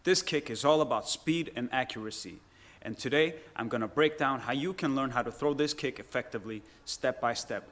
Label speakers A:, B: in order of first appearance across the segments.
A: This kick is all about speed and accuracy. And today, I'm gonna break down how you can learn how to throw this kick effectively, step by step.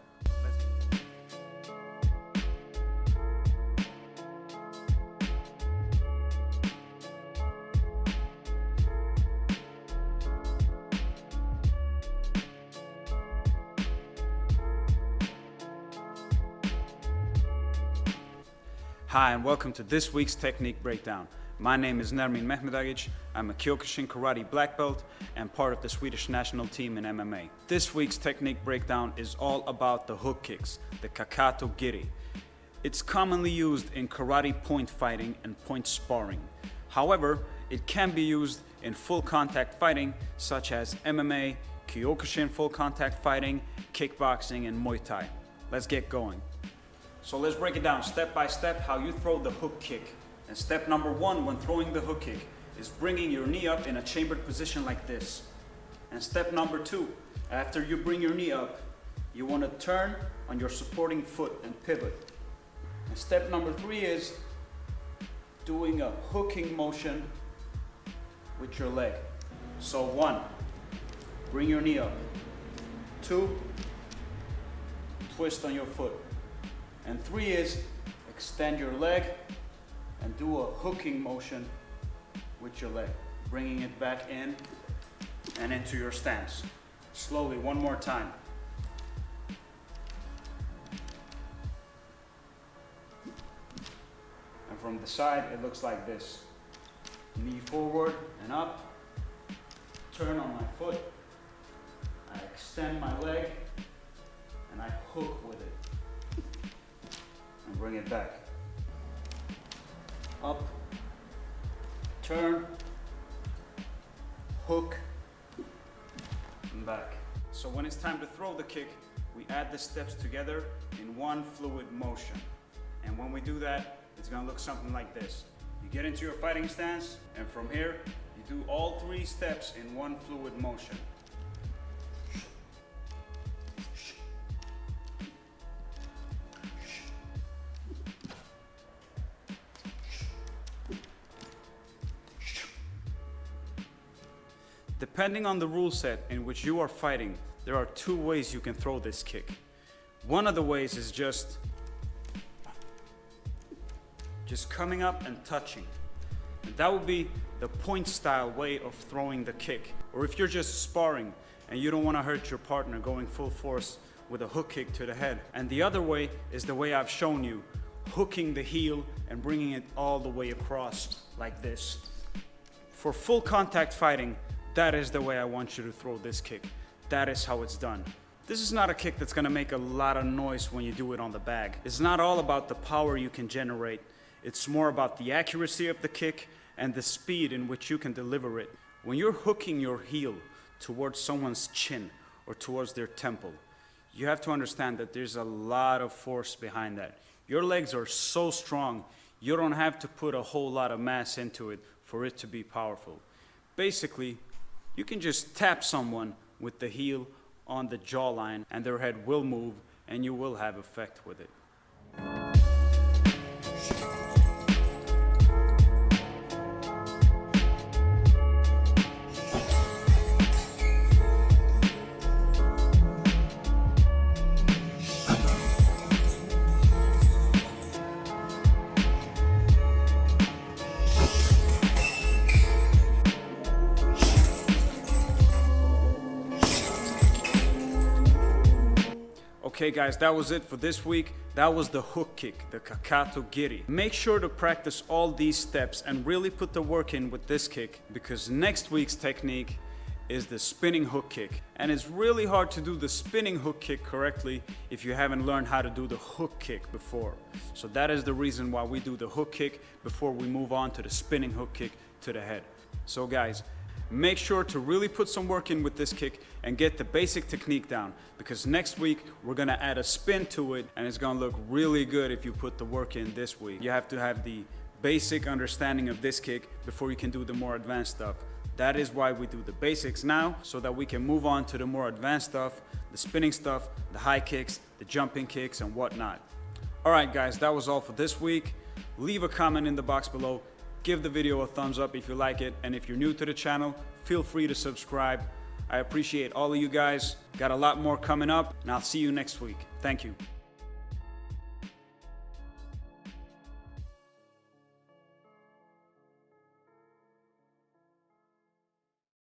A: Hi, and welcome to this week's technique breakdown. My name is Nero Combat Academy. I'm a Kyokushin Karate black belt and part of the Swedish national team in MMA. This week's technique breakdown is all about the hook kicks, the Kakato Geri. It's commonly used in karate point fighting and point sparring. However, it can be used in full contact fighting such as MMA, Kyokushin full contact fighting, kickboxing, and Muay Thai. Let's get going. So let's break it down step by step how you throw the hook kick. And step number one when throwing the hook kick is bringing your knee up in a chambered position like this. And step number two, after you bring your knee up, you want to turn on your supporting foot and pivot. And step number three is doing a hooking motion with your leg. So one, bring your knee up. Two, twist on your foot. And three is extend your leg and do a hooking motion with your leg, bringing it back in and into your stance. Slowly, one more time. And from the side, it looks like this. Knee forward and up, turn on my foot, I extend my leg, and I hook with it. And bring it back. Up, turn, hook, and back. So when it's time to throw the kick, we add the steps together in one fluid motion. And when we do that, it's gonna look something like this. You get into your fighting stance, and from here, you do all three steps in one fluid motion. Depending on the rule set in which you are fighting, there are two ways you can throw this kick. One of the ways is just coming up and touching. And that would be the point style way of throwing the kick. Or if you're just sparring and you don't want to hurt your partner, going full force with a hook kick to the head. And the other way is the way I've shown you, hooking the heel and bringing it all the way across like this. For full contact fighting, that is the way I want you to throw this kick. That is how it's done. This is not a kick that's gonna make a lot of noise when you do it on the bag. It's not all about the power you can generate. It's more about the accuracy of the kick and the speed in which you can deliver it. When you're hooking your heel towards someone's chin or towards their temple, you have to understand that there's a lot of force behind that. Your legs are so strong, you don't have to put a whole lot of mass into it for it to be powerful. Basically, you can just tap someone with the heel on the jawline and their head will move and you will have effect with it. Okay guys, that was it for this week. That was the hook kick, the Kakato Geri. Make sure to practice all these steps and really put the work in with this kick, because next week's technique is the spinning hook kick. And it's really hard to do the spinning hook kick correctly if you haven't learned how to do the hook kick before. So that is the reason why we do the hook kick before we move on to the spinning hook kick to the head. So guys, make sure to really put some work in with this kick and get the basic technique down, because next week we're gonna add a spin to it and it's gonna look really good if you put the work in this week. You have to have the basic understanding of this kick before you can do the more advanced stuff. That is why we do the basics now, so that we can move on to the more advanced stuff, the spinning stuff, the high kicks, the jumping kicks, and whatnot. All right, guys, that was all for this week. Leave a comment in the box below. Give the video a thumbs up if you like it, and if you're new to the channel, feel free to subscribe. I appreciate all of you guys. Got a lot more coming up, and I'll see you next week. Thank you.